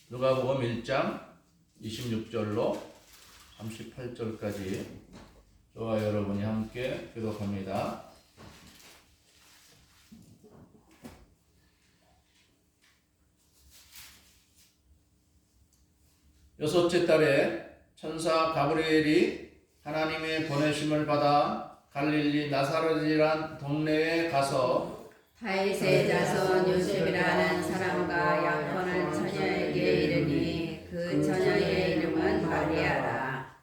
누가복음 1장 26절로 38절까지 저와 여러분이 함께 교독합니다. 여섯째 달에 천사 가브리엘이 하나님의 보내심을 받아 갈릴리 나사렛이란 동네에 가서 다윗의 자손 요셉이라는 사람과 약혼한 처녀에게 이르니 그 처녀의 이름은 마리아라.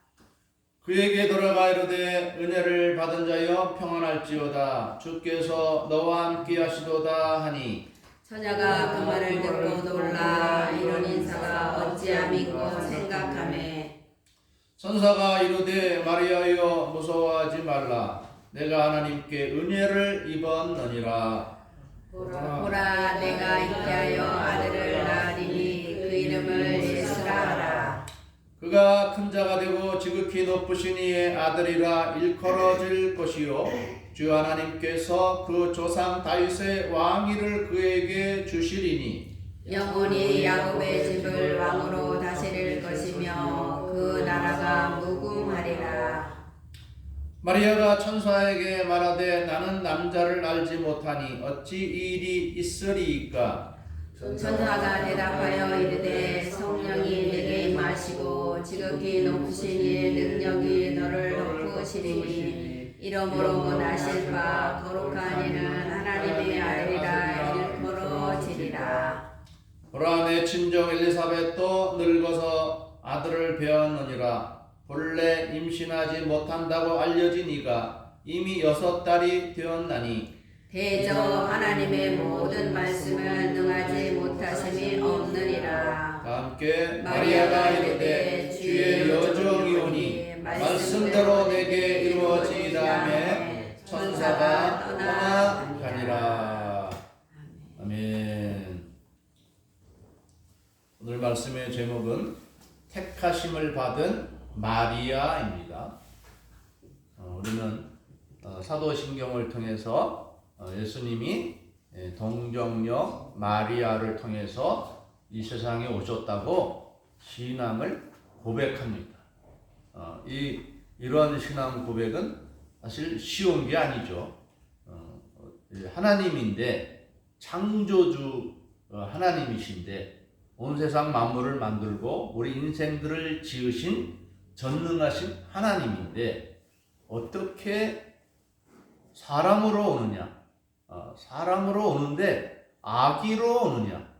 그에게 돌아가 이르되 은혜를 받은 자여 평안할지어다 주께서 너와 함께 하시도다 하니 처녀가 그 말을 듣고 놀라 이런 인사가 어찌하 믿고 생각하매 천사가 이르되 마리아여 무서워하지 말라 내가 하나님께 은혜를 입었느니라. 보라 내가 있게하여 아들을 낳으리니 그 이름을 예수라 하라. 그가 큰 자가 되고 지극히 높으신 이의 아들이라 일컬어질 것이요 주 하나님께서 그 조상 다윗의 왕위를 그에게 주시리니 영원히 야곱의 집을 왕으로 다스릴 것이며 그 나라가 무궁하리라. 마리아가 천사에게 말하되 나는 남자를 알지 못하니 어찌 이 일이 있으리이까. 천사가 대답하여 이르되 성령이 내게 임하시고 지극히 높으신 이의 능력이 너를 덮으시리니 이러므로 나실 바 거룩한 이는 하나님의 아들이라 일컬어지리라. 보라 내 친정 엘리사벳도 늙어서 아들을 배었느니라. 본래 임신하지 못한다고 알려진 이가 이미 6달이 되었나니 대저 하나님의 모든 말씀을 능하지 못하심이 없느니라. 다 함께 마리아가 이르되 주의 여종이 오니 말씀대로 내게 이루어지다매 천사가 떠나가니라. 아멘. 오늘 말씀의 제목은 택하심을 받은 마리아입니다. 우리는 사도신경을 통해서 예수님이 동정녀 마리아를 통해서 이 세상에 오셨다고 신앙을 고백합니다. 이런 신앙 고백은 사실 쉬운 게 아니죠. 하나님인데 창조주 하나님이신데 온 세상 만물을 만들고 우리 인생들을 지으신 전능하신 하나님인데 어떻게 사람으로 오느냐? 사람으로 오는데 아기로 오느냐?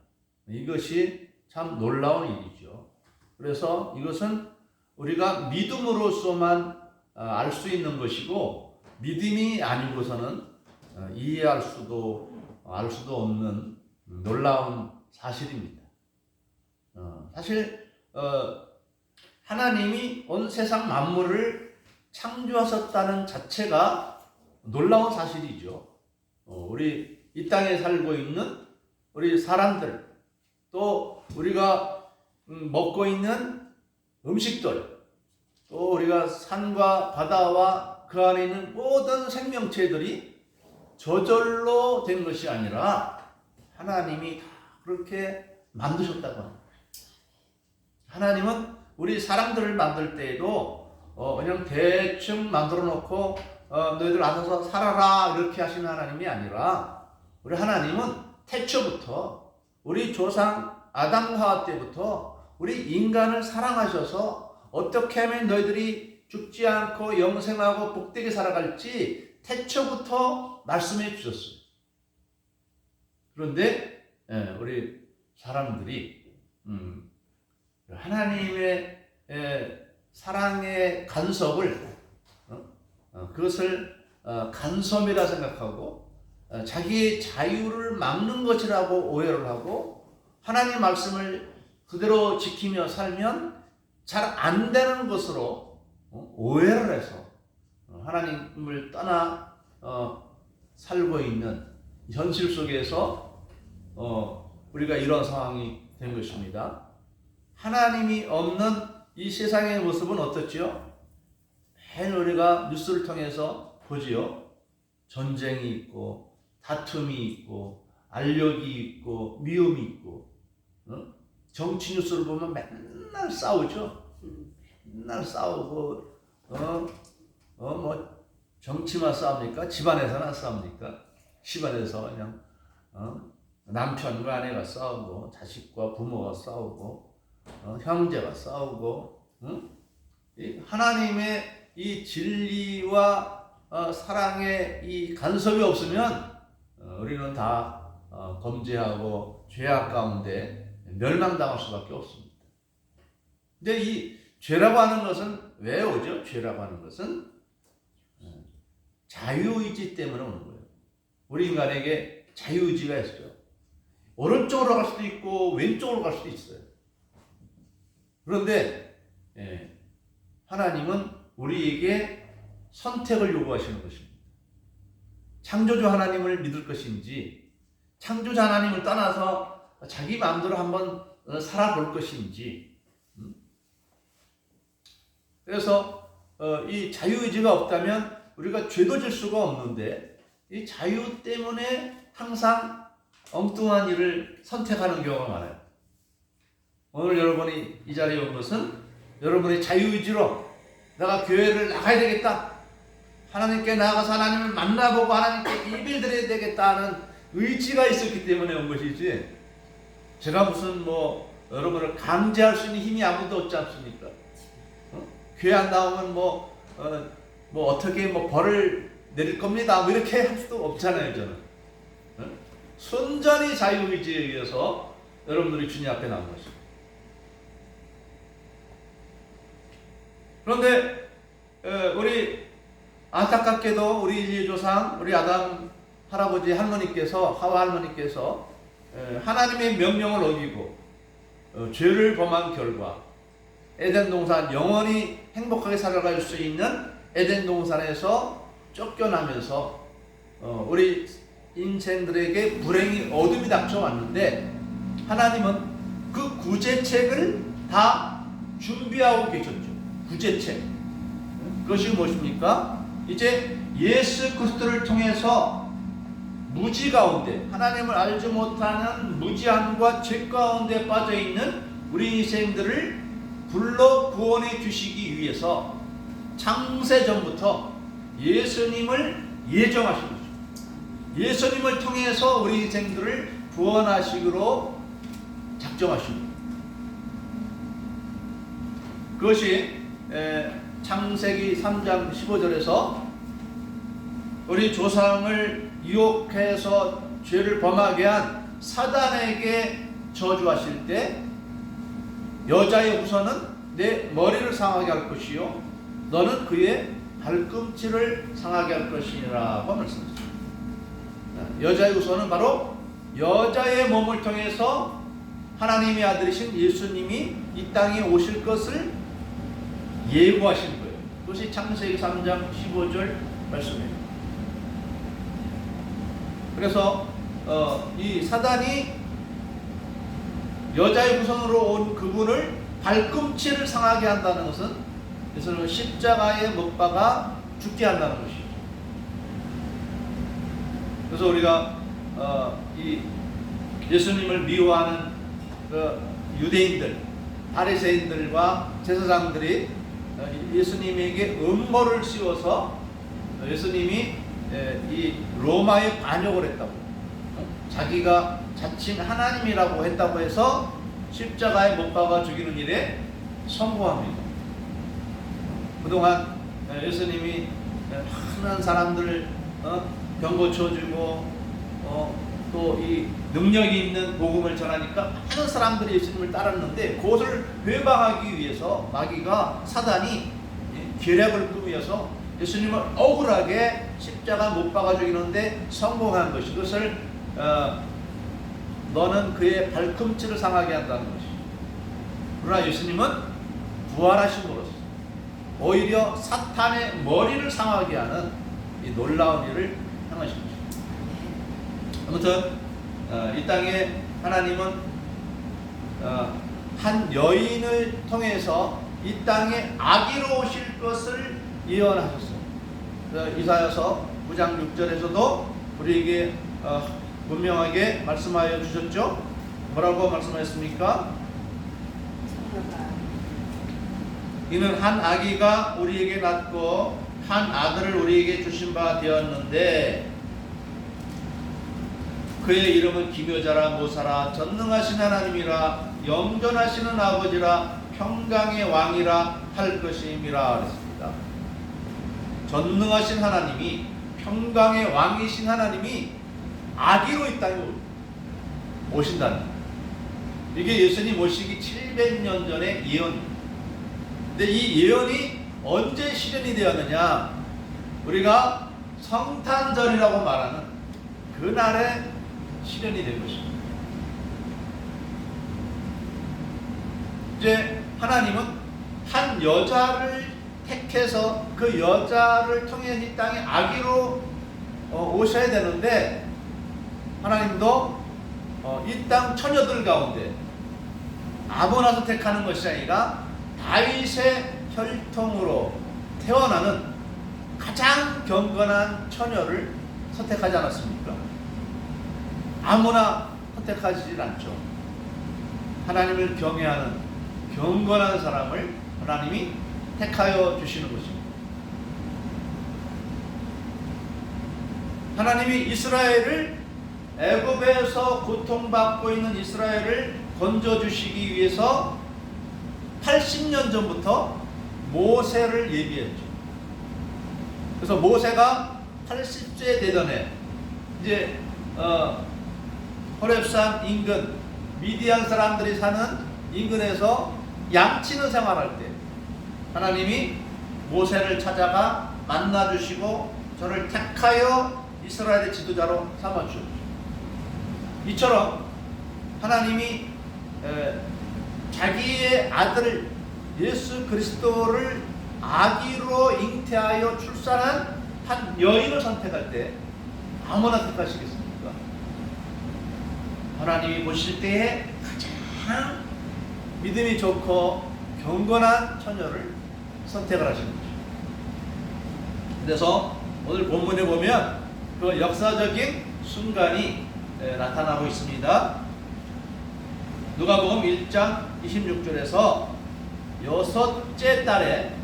이것이 참 놀라운 일이죠. 그래서 이것은 우리가 믿음으로서만 알 수 있는 것이고 믿음이 아니고서는 이해할 수도 알 수도 없는 놀라운 사실입니다. 사실 하나님이 온 세상 만물을 창조하셨다는 자체가 놀라운 사실이죠. 우리 이 땅에 살고 있는 우리 사람들 또 우리가 먹고 있는 음식들 또 우리가 산과 바다와 그 안에 있는 모든 생명체들이 저절로 된 것이 아니라 하나님이 다 그렇게 만드셨다고 합니다. 하나님은 우리 사람들을 만들 때에도 그냥 대충 만들어 놓고 너희들 알아서 살아라 이렇게 하시는 하나님이 아니라 우리 하나님은 태초부터 우리 조상 아담 하와 때부터 우리 인간을 사랑하셔서 어떻게 하면 너희들이 죽지 않고 영생하고 복되게 살아갈지 태초부터 말씀해 주셨어요. 그런데 우리 사람들이 하나님의 사랑의 간섭을 그것을 간섭이라 생각하고 자기의 자유를 막는 것이라고 오해를 하고 하나님 말씀을 그대로 지키며 살면 잘 안 되는 것으로 오해를 해서 하나님을 떠나 살고 있는 현실 속에서 우리가 이런 상황이 된 것입니다. 하나님이 없는 이 세상의 모습은 어떻지요? 매일 우리가 뉴스를 통해서 보지요. 전쟁이 있고 다툼이 있고 알력이 있고 미움이 있고 정치 뉴스를 보면 맨날 싸우죠. 맨날 싸우고 뭐 정치만 싸웁니까? 집안에서나 싸웁니까? 집안에서 그냥 남편과 아내가 싸우고 자식과 부모가 싸우고 형제가 싸우고 이 하나님의 이 진리와 사랑의 이 간섭이 없으면 우리는 다 범죄하고 죄악 가운데 멸망당할 수밖에 없습니다. 근데 이 죄라고 하는 것은 왜 오죠? 죄라고 하는 것은 자유의지 때문에 오는 거예요. 우리 인간에게 자유의지가 있어요. 오른쪽으로 갈 수도 있고 왼쪽으로 갈 수도 있어요. 그런데 하나님은 우리에게 선택을 요구하시는 것입니다. 창조주 하나님을 믿을 것인지 창조자 하나님을 떠나서 자기 마음대로 한번 살아볼 것인지. 그래서 이 자유의지가 없다면 우리가 죄도 질 수가 없는데 이 자유 때문에 항상 엉뚱한 일을 선택하는 경우가 많아요. 오늘 여러분이 이 자리에 온 것은 여러분의 자유의지로 내가 교회를 나가야 되겠다, 하나님께 나아가서 하나님을 만나보고 하나님께 예배드려야 되겠다는 의지가 있었기 때문에 온 것이지, 제가 무슨 뭐 여러분을 강제할 수 있는 힘이 아무도 없지 않습니까? 교회 안 나오면 뭐 어떻게 뭐 벌을 내릴 겁니다, 뭐 이렇게 할 수도 없잖아요. 저는 순전히 자유의지에 의해서 여러분들이 주님 앞에 나온 것입니다. 그런데 우리 안타깝게도 우리 인류의 조상 우리 아담 할아버지 할머니께서, 하와 할머니께서 하나님의 명령을 어기고 죄를 범한 결과 에덴 동산, 영원히 행복하게 살아갈 수 있는 에덴 동산에서 쫓겨나면서 우리 인생들에게 불행이 어둠이 닥쳐왔는데, 하나님은 그 구제책을 다 준비하고 계셨죠. 구제책. 그것이 무엇입니까? 이제 예수 그리스도를 통해서 무지 가운데, 하나님을 알지 못하는 무지함과 죄 가운데 빠져있는 우리 인생들을 불러 구원해 주시기 위해서 창세전부터 예수님을 예정하신 거죠. 예수님을 통해서 우리 인생들을 구원하시기로 작정하신 거죠. 그것이 창세기 3장 15절에서 우리 조상을 유혹해서 죄를 범하게 한 사단에게 저주하실 때, 여자의 후손은 내 머리를 상하게 할 것이요 너는 그의 발꿈치를 상하게 할 것이라고 말씀하셨습니다. 여자의 후손은 바로 여자의 몸을 통해서 하나님의 아들이신 예수님이 이 땅에 오실 것을 예고하신 거예요. 그것이 창세기 3장 15절 말씀이에요. 그래서 이 사단이 여자의 후손으로 온 그분을 발꿈치를 상하게 한다는 것은, 그래서 십자가에 못 박아 죽게 한다는 것이죠. 그래서 우리가 이 예수님을 미워하는 그 유대인들, 바리새인들과 제사장들이 예수님에게 음모를 씌워서 예수님이 이 로마에 반역을 했다고, 자기가 자칭 하나님이라고 했다고 해서 십자가에 못 박아 죽이는 일에 성공합니다. 그동안 예수님이 많은 사람들을 병 고쳐주고 또 이 능력이 있는 복음을 전하니까 많은 사람들이 예수님을 따랐는데, 그것을 회방하기 위해서 마귀가, 사단이 계략을 꾸며서 예수님을 억울하게 십자가 못 박아 죽이는데 성공한 것이, 그것을 너는 그의 발꿈치를 상하게 한다는 것이죠. 그러나 예수님은 부활하심으로써 오히려 사탄의 머리를 상하게 하는 이 놀라운 일을 행하신 것입니다. 아무튼 이 땅에 하나님은 한 여인을 통해서 이 땅에 아기로 오실 것을 예언하셨어요. 이사야서 9장 6절에서도 우리에게 분명하게 말씀하여 주셨죠. 뭐라고 말씀하셨습니까? 이는 한 아기가 우리에게 낳고 한 아들을 우리에게 주신 바 되었는데 그의 이름은 기묘자라 모사라 전능하신 하나님이라 영존하시는 아버지라 평강의 왕이라 할 것임이라 그랬습니다. 전능하신 하나님이 평강의 왕이신 하나님이 아기로 이 땅에 오신다는 거예요. 이게 예수님 오시기 700년 전의 예언입니다. 근데 이 예언이 언제 실현이 되었느냐? 우리가 성탄절이라고 말하는 그날에 실현이 된 것입니다. 이제 하나님은 한 여자를 택해서 그 여자를 통해 이 땅에 아기로 오셔야 되는데 하나님도 이 땅 처녀들 가운데 아무나 선택하는 것이 아니라 다윗의 혈통으로 태어나는 가장 경건한 처녀를 선택하지 않았습니까? 아무나 선택하지 않죠. 하나님을 경외하는 경건한 사람을 하나님이 택하여 주시는 것입니다. 하나님이 이스라엘을 애굽에서 고통받고 있는 이스라엘을 건져주시기 위해서 80년 전부터 모세를 예비했죠. 그래서 모세가 80세 되던 해 이제 호렙산 인근 미디안 사람들이 사는 인근에서 양치는 생활할 때 하나님이 모세를 찾아가 만나주시고 저를 택하여 이스라엘의 지도자로 삼아주셨죠. 이처럼 하나님이 자기의 아들 예수 그리스도를 아기로 잉태하여 출산한 한 여인을 선택할 때 아무나 택하시겠습니까? 하나님이 보실 때에 가장 믿음이 좋고 경건한 처녀를 선택을 하시는 거죠. 그래서 오늘 본문에 보면 그 역사적인 순간이 나타나고 있습니다. 누가복음 1장 26절에서 여섯째 달에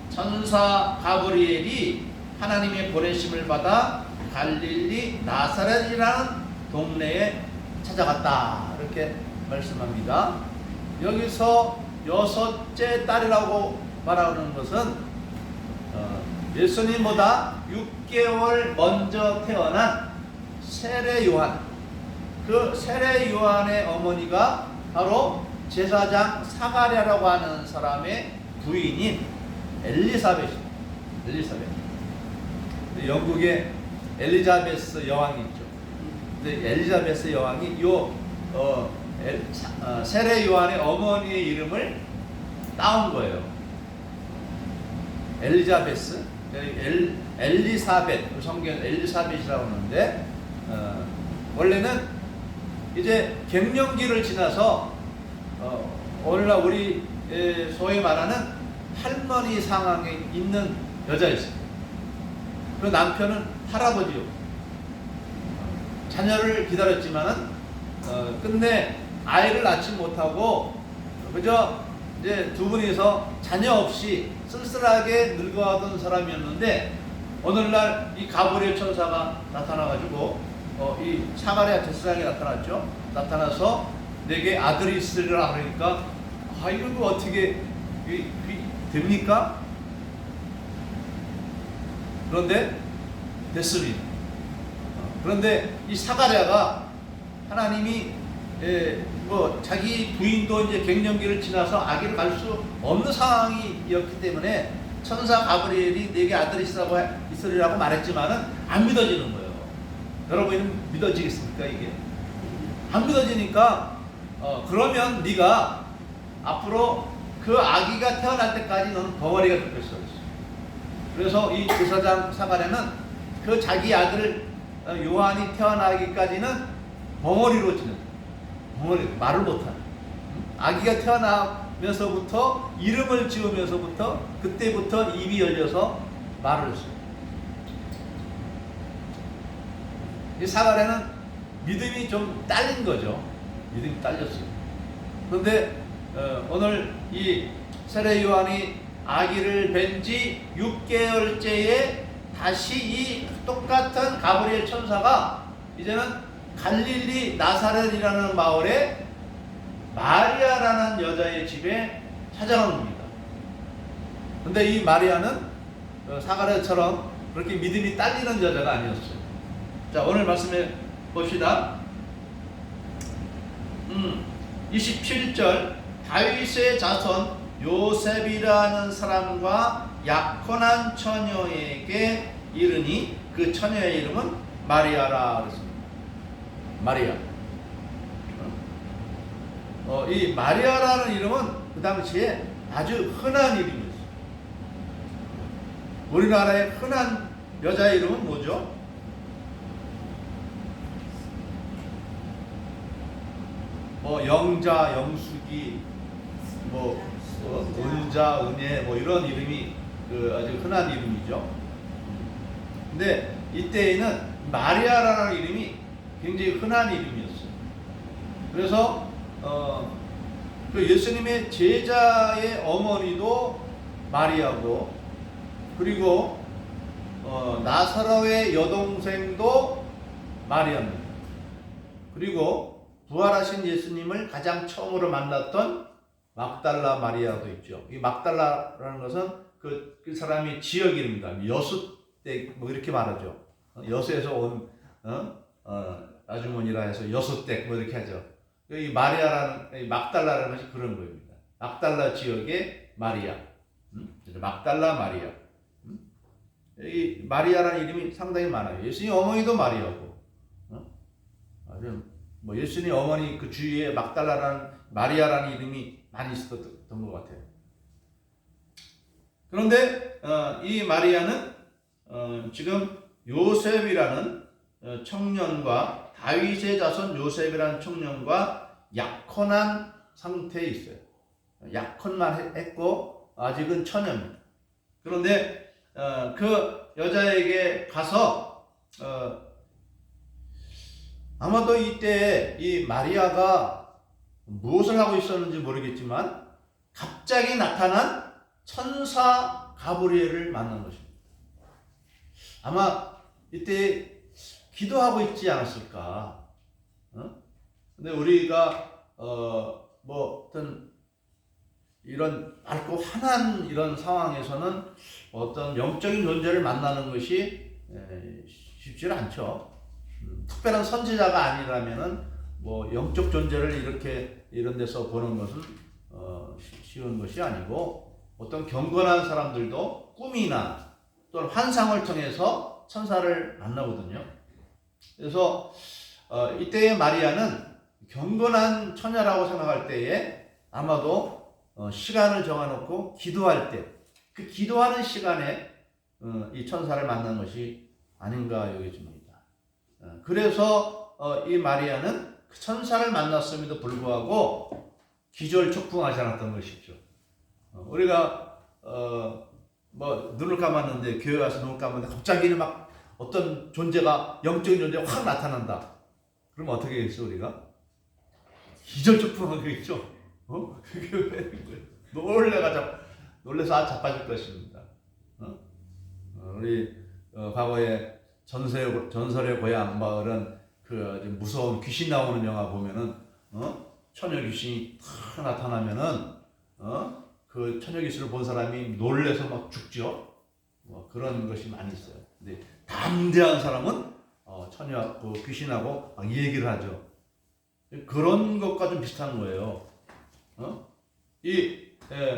천사 가브리엘이 하나님의 보내심을 받아 갈릴리 나사렛이라는 동네에 찾아갔다 이렇게 말씀합니다. 여기서 여섯째 딸이라고 말하는 것은 예수님보다 6개월 먼저 태어난 세례 요한, 그 세례 요한의 어머니가 바로 제사장 사가랴라고 하는 사람의 부인인 엘리사벳입니다. 엘리사벳. 영국의 엘리자베스 여왕이 있죠. 근데 엘리자베스 여왕이 세례 요한의 어머니의 이름을 따온 거예요. 엘리자베스, 엘리사벳, 성경 엘리사벳이라고 하는데 원래는 이제 갱년기를 지나서 오늘날 우리 소위 말하는 할머니 상황에 있는 여자였어요. 그 남편은 할아버지요. 자녀를 기다렸지만은 끝내 아이를 낳지 못하고 그저 이제 두 분이서 자녀 없이 쓸쓸하게 늙어가던 사람이었는데 오늘날 이 가브리엘 천사가 나타나가지고 이 사가랴 제사장이 나타났죠. 나타나서 내게 아들이 있으리라 그러니까 이거 어떻게 됩니까? 그런데 됐습니다. 그런데 이 사가랴가 하나님이 자기 부인도 이제 갱년기를 지나서 아기를 갈 수 없는 상황이었기 때문에 천사 가브리엘이 내게 아들이 있으리라고 말했지만은 안 믿어지는 거예요. 여러분은 믿어지겠습니까 이게? 안 믿어지니까 그러면 네가 앞으로 그 아기가 태어날 때까지 너는 벙어리가 될 것이다. 그래서 이 제사장 사가랴는 그 자기 아들 요한이 태어나기까지는 벙어리로 지낸, 벙어리 말을 못하는, 아기가 태어나면서부터 이름을 지으면서부터 그때부터 입이 열려서 말을 했어요. 이 사가랴는 믿음이 좀 딸린 거죠. 믿음이 딸렸어요. 그런데 오늘 이 세례 요한이 아기를 뵌 지 6개월째에 다시 이 똑같은 가브리엘 천사가 이제는 갈릴리 나사렛이라는 마을에 마리아라는 여자의 집에 찾아온 겁니다. 근데 이 마리아는 사가랴처럼 그렇게 믿음이 딸리는 여자가 아니었어요. 자, 오늘 말씀해 봅시다. 27절 다윗의 자손 요셉이라는 사람과 약혼한 처녀에게 이르니 그 처녀의 이름은 마리아라 그랬습니다. 마리아. 이 마리아라는 이름은 그 당시에 아주 흔한 이름이었어요. 우리나라의 흔한 여자의 이름은 뭐죠? 영자, 영숙이, 은자, 은혜, 이런 이름이 아주 흔한 이름이죠. 근데 이때에는 마리아라는 이름이 굉장히 흔한 이름이었어요. 그래서 그 예수님의 제자의 어머니도 마리아고, 그리고 나사로의 여동생도 마리아입니다. 그리고 부활하신 예수님을 가장 처음으로 만났던 막달라 마리아도 있죠. 이 막달라라는 것은 그 사람이 지역 이름입니다. 여숫댁 이렇게 말하죠. 여수에서 온 아주머니라 해서 여숫댁 이렇게 하죠. 이 마리아라는 막달라라는 것이 그런 거입니다. 막달라 지역의 마리아. 막달라 마리아. 이 마리아라는 이름이 상당히 많아요. 예수님 어머니도 마리아고. 예수님 어머니 그 주위에 막달라라는 마리아라는 이름이 많이 있었던 것 같아요. 그런데 이 마리아는 지금 요셉이라는 청년과 다윗의 자손 요셉이라는 청년과 약혼한 상태에 있어요. 약혼만 했고 아직은 처녀입니다. 그런데 그 여자에게 가서 아마도 이때 이 마리아가 무엇을 하고 있었는지 모르겠지만 갑자기 나타난 천사 가브리엘을 만난 것입니다. 아마 이때 기도하고 있지 않았을까? 근데 우리가 어떤 이런 맑고 환한 이런 상황에서는 어떤 영적인 존재를 만나는 것이 쉽지 않죠. 특별한 선지자가 아니라면은 영적 존재를 이런 데서 보는 것은 쉬운 것이 아니고, 어떤 경건한 사람들도 꿈이나 또는 환상을 통해서 천사를 만나거든요. 그래서 이때의 마리아는 경건한 처녀라고 생각할 때에 아마도 시간을 정해놓고 기도할 때, 그 기도하는 시간에 이 천사를 만난 것이 아닌가 여겨집니다. 그래서 이 마리아는 그 천사를 만났음에도 불구하고 기절촉풍하지 않았던 것이죠. 우리가 눈을 감았는데, 교회 와서 눈을 감았는데 갑자기 막 어떤 존재가, 영적인 존재가 확 나타난다. 그럼 어떻게 하겠어 우리가? 기절촉풍하겠죠. 놀래서 자빠질 것입니다. 우리 과거에 전설의 고향 이런 그 아주 무서운 귀신 나오는 영화 보면은 처녀 귀신이 탁 나타나면은 그 처녀 귀신을 본 사람이 놀래서 막 죽죠. 그런 것이 많이 있어요. 근데 담대한 사람은 처녀 귀신하고 막 얘기를 하죠. 그런 것과 좀 비슷한 거예요.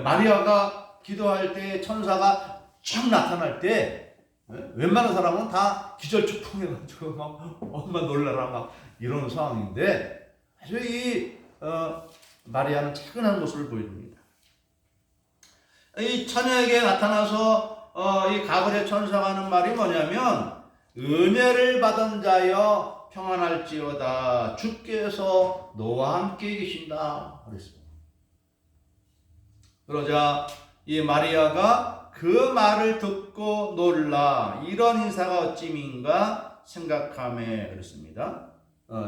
마리아가 기도할 때 천사가 쫙 나타날 때 웬만한 사람은 다 기절촉풍해가지고 막 엄마 놀라라 막 이런 상황인데, 아주 이 마리아는 차근한 모습을 보여줍니다. 이 처녀에게 나타나서 이 가브리엘 천사가 하는 말이 뭐냐면, 은혜를 받은 자여 평안할지어다, 주께서 너와 함께 계신다 그랬습니다. 그러자 이 마리아가 그 말을 듣고 놀라 이런 인사가 어찌민가 생각하며 그랬습니다.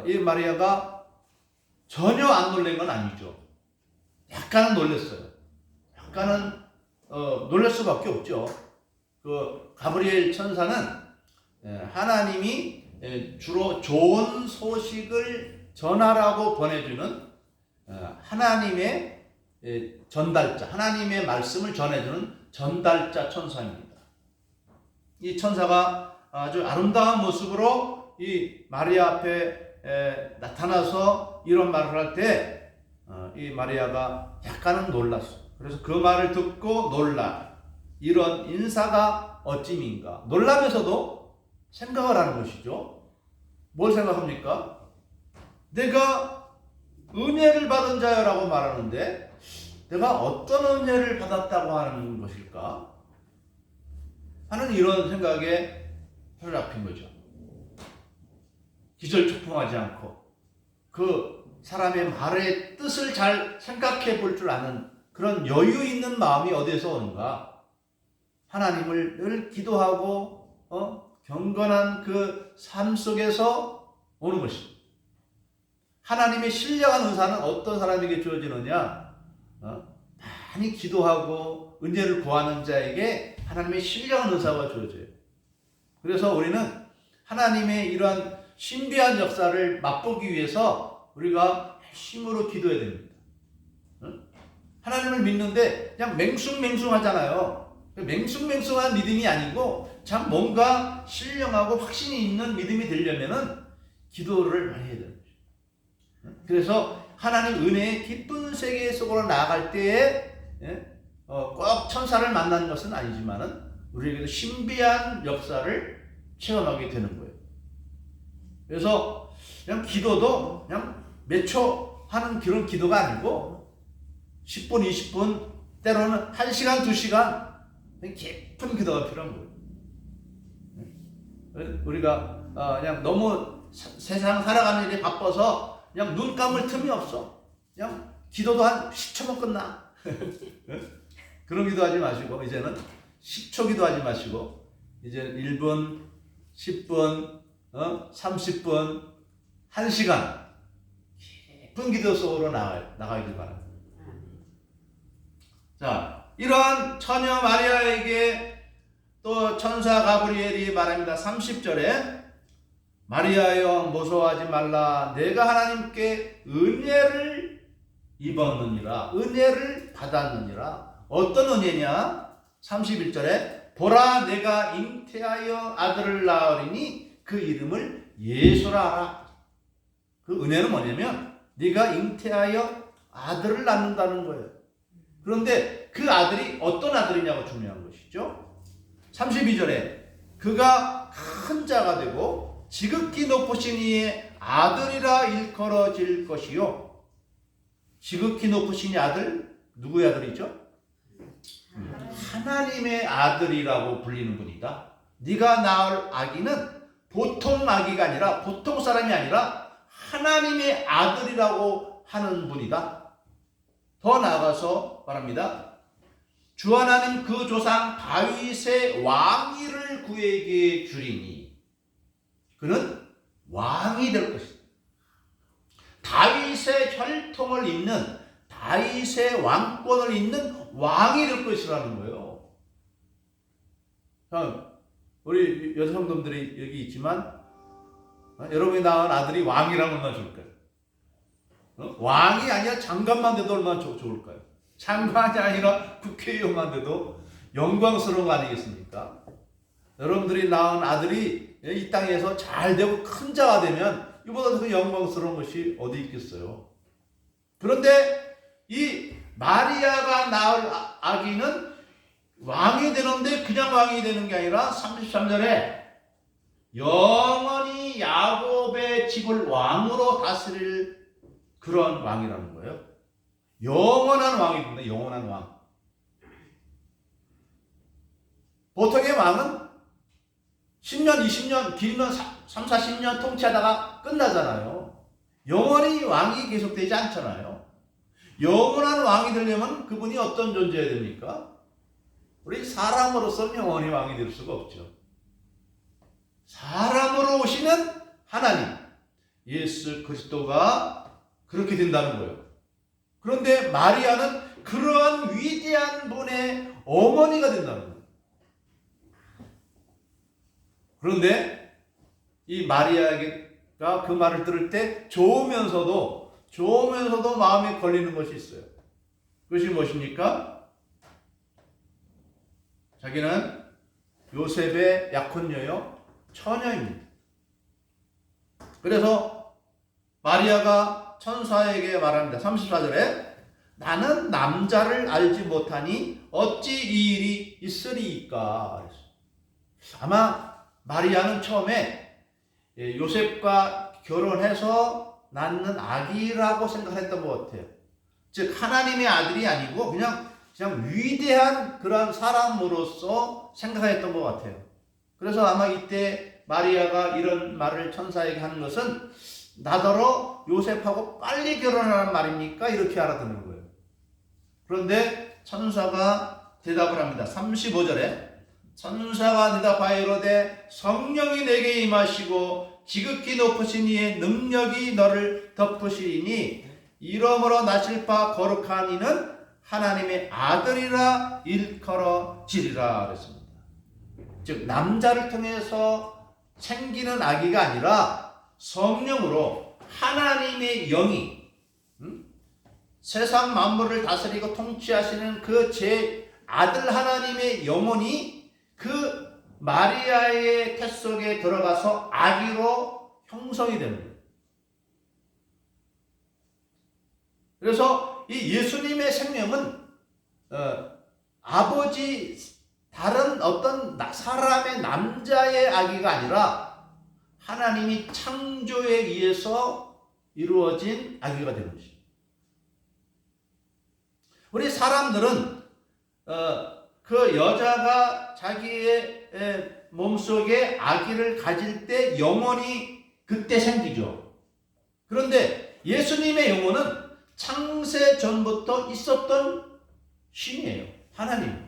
이 마리아가 전혀 안 놀란 건 아니죠. 약간은 놀랐어요. 약간은 놀랄 수밖에 없죠. 그 가브리엘 천사는 하나님이 주로 좋은 소식을 전하라고 보내주는 하나님의 전달자, 하나님의 말씀을 전해주는 전달자 천사입니다. 이 천사가 아주 아름다운 모습으로 이 마리아 앞에 나타나서 이런 말을 할 때 이 마리아가 약간은 놀랐어. 그래서 그 말을 듣고 놀라. 이런 인사가 어찌민가. 놀라면서도 생각을 하는 것이죠. 뭘 생각합니까? 내가 은혜를 받은 자여라고 말하는데 내가 어떤 은혜를 받았다고 하는 것일까? 하는 이런 생각에 혀를 잡힌 거죠. 기절초풍하지 않고 그 사람의 말의 뜻을 잘 생각해 볼 줄 아는 그런 여유 있는 마음이 어디에서 오는가? 하나님을 늘 기도하고 경건한 그 삶 속에서 오는 것입니다. 하나님의 신령한 은사는 어떤 사람에게 주어지느냐? 많이 기도하고 은혜를 구하는 자에게 하나님의 신령한 은사가 주어져요. 그래서 우리는 하나님의 이러한 신비한 역사를 맛보기 위해서 우리가 힘으로 기도해야 됩니다. 하나님을 믿는데 그냥 맹숭맹숭하잖아요. 맹숭맹숭한 믿음이 아니고 참 뭔가 신령하고 확신이 있는 믿음이 되려면은 기도를 많이 해야 되는 거죠. 그래서 하나님 은혜의 기쁜 세계 속으로 나아갈 때에 꼭 천사를 만나는 것은 아니지만은 우리에게도 신비한 역사를 체험하게 되는 거예요. 그래서 그냥 기도도 그냥 몇 초 하는 그런 기도가 아니고 10분, 20분, 때로는 1시간, 2시간 깊은 기도가 필요한 거예요. 우리가 그냥 너무 세상 살아가는 일이 바빠서 그냥 눈 감을 틈이 없어. 그냥 기도도 한 10초면 끝나. 그런 기도하지 마시고 이제는 10초 기도하지 마시고 이제 1분, 10분, 30분, 1시간 깊은 기도 속으로 나가길 바랍니다. 자, 이러한 처녀 마리아에게 또 천사 가브리엘이 말합니다. 30절에 마리아여 무서워하지 말라. 내가 하나님께 은혜를 입었느니라. 은혜를 받았느니라. 어떤 은혜냐? 31절에 보라 내가 잉태하여 아들을 낳으리니 그 이름을 예수라 하라. 그 은혜는 뭐냐면 네가 잉태하여 아들을 낳는다는 거예요. 그런데 그 아들이 어떤 아들이냐고 중요한 것이죠. 32절에 그가 큰 자가 되고 지극히 높으신 이의 아들이라 일컬어질 것이요. 지극히 높으신 이 아들, 누구의 아들이죠? 하나님의 아들이라고 불리는 분이다. 네가 낳을 아기는 보통 아기가 아니라 보통 사람이 아니라 하나님의 아들이라고 하는 분이다. 더 나아가서 말합니다. 주 하나님 그 조상 다윗의 왕위를 그에게 주리니 그는 왕이 될 것이다. 다윗의 혈통을 잇는 다윗의 왕권을 잇는 왕이 될 것이라는 거예요. 우리 여성분들이 여기 있지만 여러분이 낳은 아들이 왕이라면 얼마나 좋을까요? 왕이 아니라 장관만 돼도 얼마나 좋을까요? 장관이 아니라 국회의원만 돼도 영광스러운 거 아니겠습니까? 여러분들이 낳은 아들이 이 땅에서 잘 되고 큰 자가 되면 이보다 더 영광스러운 것이 어디 있겠어요? 그런데 이 마리아가 낳을 아기는 왕이 되는데 그냥 왕이 되는 게 아니라 33절에 영원히 야곱의 집을 왕으로 다스릴 그런 왕이라는 거예요. 영원한 왕이군요. 영원한 왕. 보통의 왕은 10년, 20년, 길면 3, 40년 통치하다가 끝나잖아요. 영원히 왕이 계속되지 않잖아요. 영원한 왕이 되려면 그분이 어떤 존재여야 됩니까? 우리 사람으로서 영원히 왕이 될 수가 없죠. 사람으로 오시는 하나님, 예수 그리스도가 그렇게 된다는 거예요. 그런데 마리아는 그러한 위대한 분의 어머니가 된다는 거예요. 그런데 이 마리아가 그 말을 들을 때 좋으면서도 마음에 걸리는 것이 있어요. 그것이 무엇입니까? 자기는 요셉의 약혼녀요, 처녀입니다. 그래서 마리아가 천사에게 말합니다. 34절에 나는 남자를 알지 못하니 어찌 이 일이 있으리이까. 아마 마리아는 처음에 요셉과 결혼해서 낳는 아기라고 생각했던 것 같아요. 즉 하나님의 아들이 아니고 그냥 위대한 그런 사람으로서 생각했던 것 같아요. 그래서 아마 이때 마리아가 이런 말을 천사에게 하는 것은 나더러 요셉하고 빨리 결혼하라는 말입니까? 이렇게 알아듣는 거예요. 그런데 천사가 대답을 합니다. 35절에 천사가 대답하여 이르되 성령이 내게 임하시고 지극히 높으신 이의 능력이 너를 덮으시리니 이러므로 나실 바 거룩한 이는 하나님의 아들이라 일컬어지리라 그랬습니다. 즉 남자를 통해서 생기는 아기가 아니라 성령으로 하나님의 영이 세상 만물을 다스리고 통치하시는 그 제 아들 하나님의 영혼이 그 마리아의 태 속에 들어가서 아기로 형성이 되는 거예요. 그래서 이 예수님의 생명은 아버지 다른 어떤 사람의 남자의 아기가 아니라 하나님이 창조에 의해서 이루어진 아기가 되는 것입니다. 우리 사람들은 그 여자가 자기의 몸속에 아기를 가질 때 영혼이 그때 생기죠. 그런데 예수님의 영혼은 창세 전부터 있었던 신이에요. 하나님.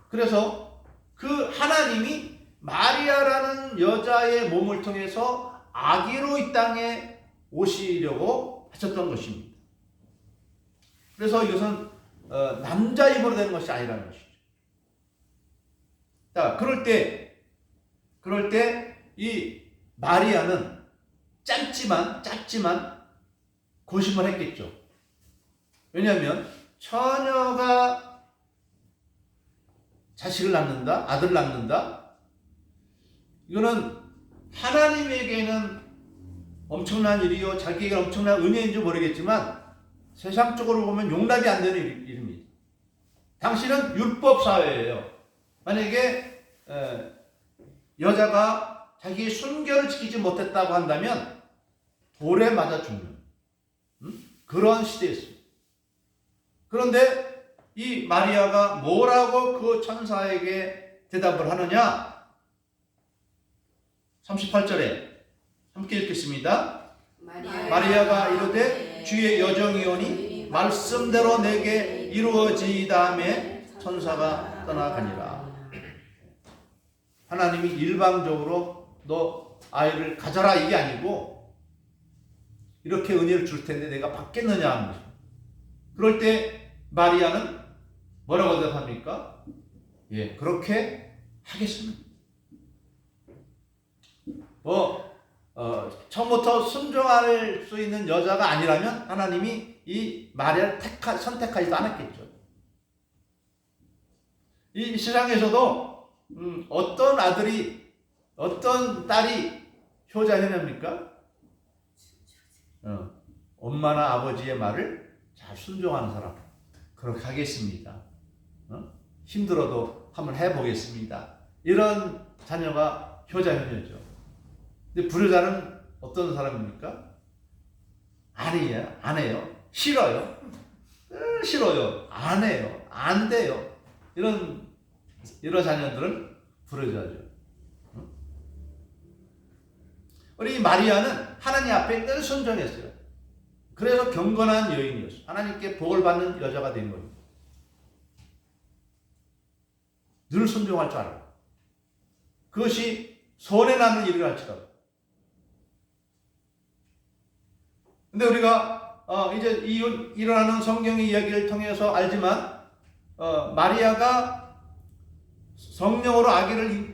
그래서 그 하나님이 마리아라는 여자의 몸을 통해서 아기로 이 땅에 오시려고 하셨던 것입니다. 그래서 이것은 남자 입으로 되는 것이 아니라는 것이죠. 자, 그럴 때 이 마리아는 짧지만 고심을 했겠죠. 왜냐하면 처녀가 자식을 낳는다, 아들 낳는다. 이거는 하나님에게는 엄청난 일이요, 자기에게 엄청난 은혜인지 모르겠지만 세상적으로 보면 용납이 안 되는 일입니다. 당신은 율법 사회예요. 만약에 여자가 자기의 순결을 지키지 못했다고 한다면 돌에 맞아 죽는 그런 시대였습니다. 그런데 이 마리아가 뭐라고 그 천사에게 대답을 하느냐? 38절에 함께 읽겠습니다. 마리아가 이르되 주의 여정이오니 말씀대로 내게 이루어지다음에 천사가 떠나가니라. 하나님이 일방적으로 너 아이를 가져라 이게 아니고 이렇게 은혜를 줄 텐데 내가 받겠느냐 하는 거죠. 그럴 때 마리아는 뭐라고 대답합니까? 예, 그렇게 하겠습니다. 처음부터 순종할 수 있는 여자가 아니라면 하나님이 이 마리아를 선택하지도 않았겠죠. 이 세상에서도 어떤 아들이, 어떤 딸이 효자 해냅니까? 엄마나 아버지의 말을 잘 순종하는 사람. 그렇게 하겠습니다. 힘들어도 한번 해보겠습니다. 이런 자녀가 효자 효녀죠. 근데 불효자는 어떤 사람입니까? 아니에요. 안 해요. 싫어요. 싫어요. 안 해요. 안 돼요. 이런 자녀들은 불효자죠. 우리 마리아는 하나님 앞에 늘 순종했어요. 그래서 경건한 여인이었어요. 하나님께 복을 받는 여자가 된 거예요. 늘 순종할 줄 알아요. 그것이 손해 나는 일을 할지라도. 근데 우리가 이제 일어나는 성경의 이야기를 통해서 알지만 마리아가 성령으로 아기를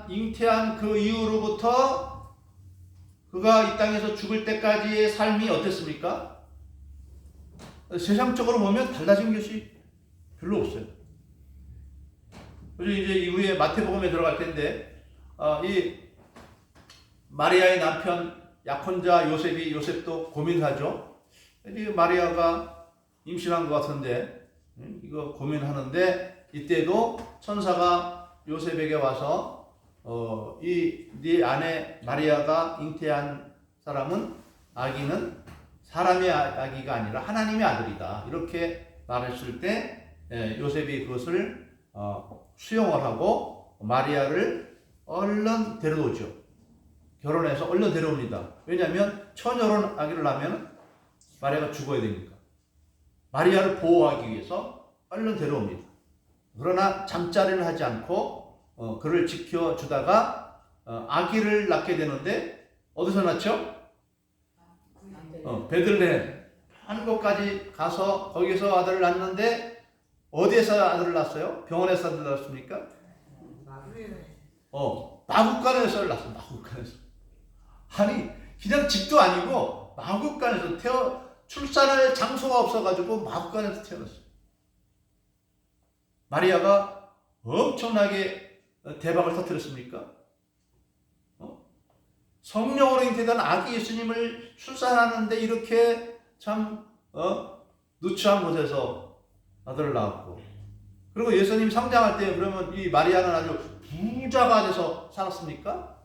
잉태한 그 이후로부터 그가 이 땅에서 죽을 때까지의 삶이 어땠습니까? 세상적으로 보면 달라진 것이 별로 없어요. 그리고 이제 이후에 마태복음에 들어갈 텐데 이 마리아의 남편 약혼자 요셉도 고민하죠. 마리아가 임신한 것 같은데 이거 고민하는데 이때도 천사가 요셉에게 와서 네 아내 마리아가 잉태한 아기는 사람의 아기가 아니라 하나님의 아들이다. 이렇게 말했을 때 요셉이 그것을 수용을 하고 마리아를 얼른 데려오죠. 결혼해서 얼른 데려옵니다. 왜냐하면 처녀로 아기를 낳으면 마리아가 죽어야 되니까. 마리아를 보호하기 위해서 얼른 데려옵니다. 그러나 잠자리를 하지 않고 그를 지켜주다가 아기를 낳게 되는데 어디서 낳죠? 베들레헴 한 곳까지 가서 거기서 아들을 낳는데 어디에서 아들을 낳았어요? 병원에서 아들을 낳았습니까? 마구간에서 낳았어요. 마구간에서. 아니 그냥 집도 아니고 마구간에서 출산할 장소가 없어가지고 마구간에서 태어났어요. 마리아가 엄청나게 대박을 터뜨렸습니까? 성령으로 잉태된 아기 예수님을 출산하는데 이렇게 참 누추한 곳에서 아들을 낳았고, 그리고 예수님 성장할 때 그러면 이 마리아는 아주 부자가 돼서 살았습니까?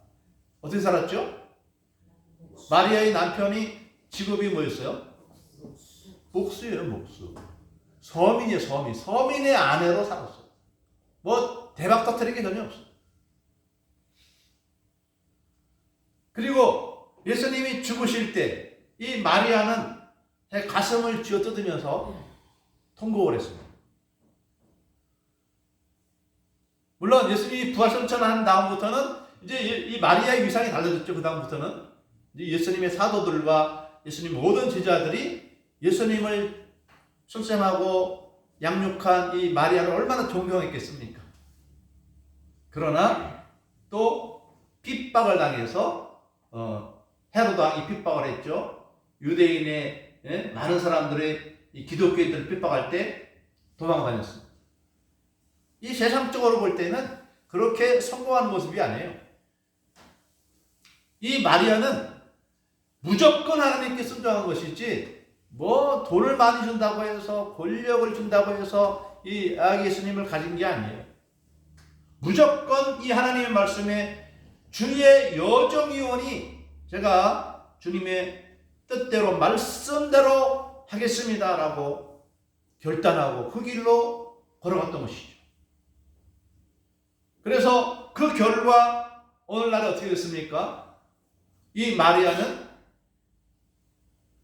어떻게 살았죠? 마리아의 남편이 직업이 뭐였어요? 목수예요, 목수. 서민이에요, 서민. 서민의 아내로 살았어요. 뭐 대박 터뜨린 게 전혀 없어요. 그리고 예수님이 죽으실 때 이 마리아는 가슴을 쥐어뜯으면서 통곡을 했습니다. 물론 예수님이 부활선천한 다음부터는 이제 이 마리아의 위상이 달라졌죠. 그 다음부터는 이제 예수님의 사도들과 예수님 모든 제자들이 예수님을 출생하고 양육한 이 마리아를 얼마나 존경했겠습니까? 그러나 또 핍박을 당해서 헤로드 왕이 핍박을 했죠. 유대인의 많은 사람들의 이 기독교인들을 핍박할 때 도망다녔습니다. 이 세상적으로 볼 때는 그렇게 성공한 모습이 아니에요. 이 마리아는 무조건 하나님께 순종한 것이지 뭐 돈을 많이 준다고 해서 권력을 준다고 해서 이 아기 예수님을 가진 게 아니에요. 무조건 이 하나님의 말씀에 주의 여정이오니 제가 주님의 뜻대로 말씀대로 하겠습니다 라고 결단하고 그 길로 걸어갔던 것이죠. 그래서 그 결과 오늘날 어떻게 됐습니까? 이 마리아는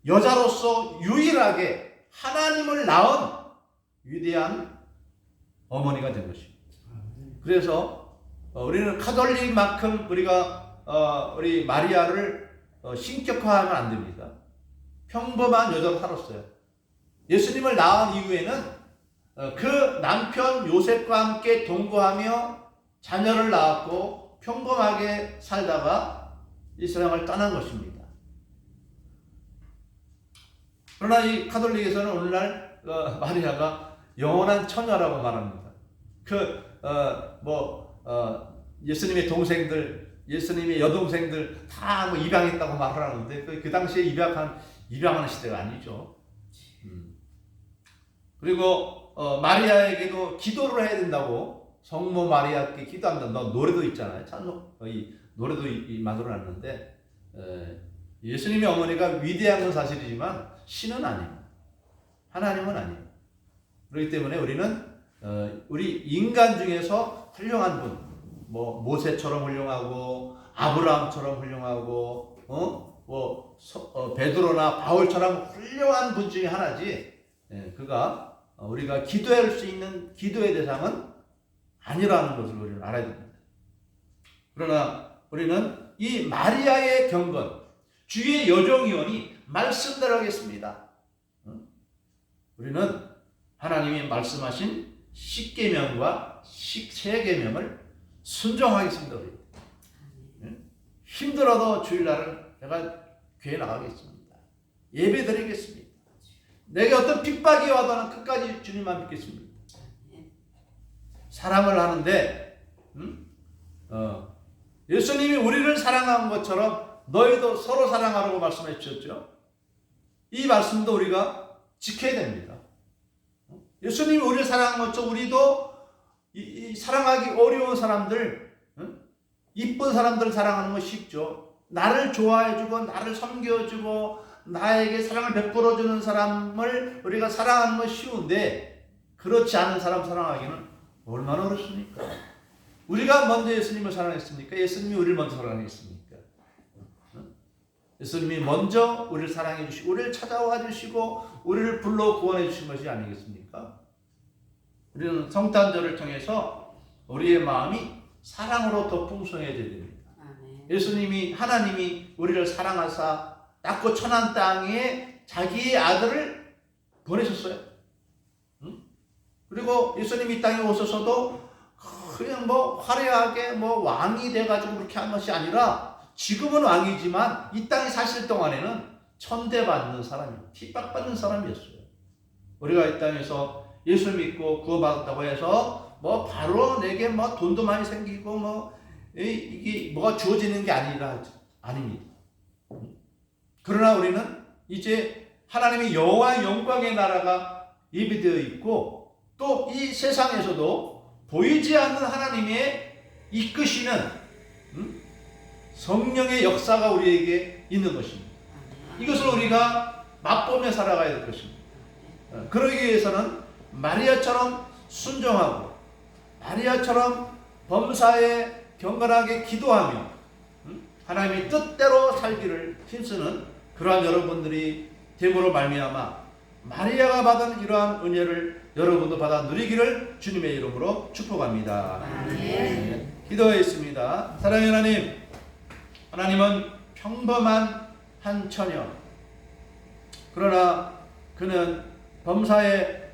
여자로서 유일하게 하나님을 낳은 위대한 어머니가 된 것입니다. 그래서 우리는 카톨릭만큼 우리 마리아를 신격화하면 안 됩니다. 평범한 여자로 살았어요. 예수님을 낳은 이후에는 그 남편 요셉과 함께 동거하며 자녀를 낳았고 평범하게 살다가 이 세상을 떠난 것입니다. 그러나 이 카톨릭에서는 오늘날 마리아가 영원한 처녀라고 말합니다. 예수님의 동생들, 예수님의 여동생들 다 뭐 입양했다고 말을 하는데 그 당시에 입양하는 시대가 아니죠. 그리고 마리아에게도 기도를 해야 된다고 성모 마리아께 기도한다. 노래도 있잖아요. 찬송 노래도 만들어놨는데 예수님의 어머니가 위대한 건 사실이지만 신은 아니에요. 하나님은 아니에요. 그렇기 때문에 우리는 우리 인간 중에서 훌륭한 분, 뭐 모세처럼 훌륭하고 아브라함처럼 훌륭하고 베드로나 바울처럼 훌륭한 분 중에 하나지 그가 우리가 기도할 수 있는 기도의 대상은 아니라는 것을 우리는 알아야 됩니다. 그러나 우리는 이 마리아의 경건, 주의 여종이오니 말씀대로 하겠습니다. 우리는 하나님이 말씀하신 10계명과 10계명을 순종하겠습니다. 우리. 힘들어도 주일날은 내가 교회 나가겠습니다. 예배 드리겠습니다. 내게 어떤 핍박이 와도 나는 끝까지 주님만 믿겠습니다. 사랑을 하는데 예수님이 우리를 사랑한 것처럼 너희도 서로 사랑하라고 말씀해 주셨죠. 이 말씀도 우리가 지켜야 됩니다. 예수님이 우리를 사랑한 것처럼 우리도 이 사랑하기 어려운 사람들, 이쁜 사람들을 사랑하는 건 쉽죠. 나를 좋아해주고 나를 섬겨주고 나에게 사랑을 베풀어주는 사람을 우리가 사랑하는 건 쉬운데 그렇지 않은 사람 사랑하기는 얼마나 어렵습니까? 우리가 먼저 예수님을 사랑했습니까? 예수님이 우리를 먼저 사랑했습니까? 예수님이 먼저 우리를 사랑해 주시고 우리를 찾아와 주시고 우리를 불러 구원해 주신 것이 아니겠습니까? 우리는 성탄절을 통해서 우리의 마음이 사랑으로 더 풍성해져야 됩니다. 예수님이 하나님이 우리를 사랑하사 낮고 천한 땅에 자기의 아들을 보내셨어요. 그리고 예수님이 이 땅에 오셔서도 그냥 화려하게 왕이 돼가지고 그렇게 한 것이 아니라 지금은 왕이지만 이 땅에 사실 동안에는 천대받는 사람이에요. 핍박받는 사람이었어요. 우리가 이 땅에서 예수 믿고 구원받았다고 해서 바로 내게 돈도 많이 생기고 이게 뭐가 주어지는 게 아닙니다. 그러나 우리는 이제 하나님의 여호와 영광의 나라가 예비되어 있고 또 이 세상에서도 보이지 않는 하나님의 이끄시는 성령의 역사가 우리에게 있는 것입니다. 이것을 우리가 맛보며 살아가야 될 것입니다. 그러기 위해서는 마리아처럼 순종하고 마리아처럼 범사에 경건하게 기도하며 하나님의 뜻대로 살기를 힘쓰는 그러한 여러분들이 됨으로 말미암아 마리아가 받은 이러한 은혜를 여러분도 받아 누리기를 주님의 이름으로 축복합니다. 네. 기도하겠습니다. 사랑의 하나님, 하나님은 평범한 한 처녀, 그러나 그는 범사의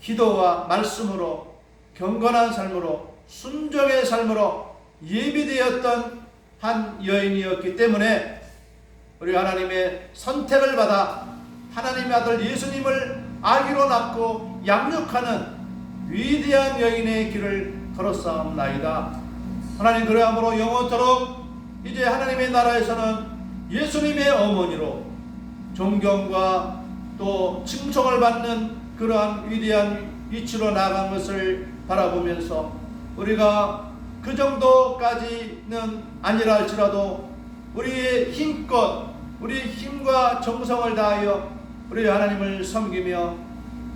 기도와 말씀으로 경건한 삶으로 순종의 삶으로 예비되었던 한 여인이었기 때문에 우리 하나님의 선택을 받아 하나님의 아들 예수님을 아기로 낳고 양육하는 위대한 여인의 길을 걸었사옵나이다. 하나님, 그러함으로 영원토록 이제 하나님의 나라에서는 예수님의 어머니로 존경과 또 칭송을 받는 그러한 위대한 위치로 나아간 것을 바라보면서 우리가 그 정도까지는 아니라 할지라도 우리의 힘껏 우리의 힘과 정성을 다하여 우리 하나님을 섬기며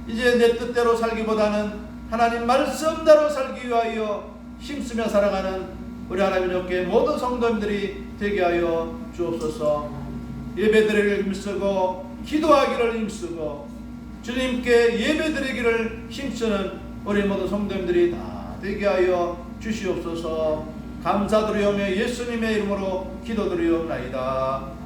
이제 내 뜻대로 살기보다는 하나님 말씀대로 살기 위하여 힘쓰며 살아가는 우리 하나님 옆에 모든 성도님들이 되게 하여 주옵소서. 예배드리기를 힘쓰고 기도하기를 힘쓰고 주님께 예배드리기를 힘쓰는 우리 모든 성도님들이 다 되게 하여 주시옵소서. 감사드리오며 예수님의 이름으로 기도드리옵나이다.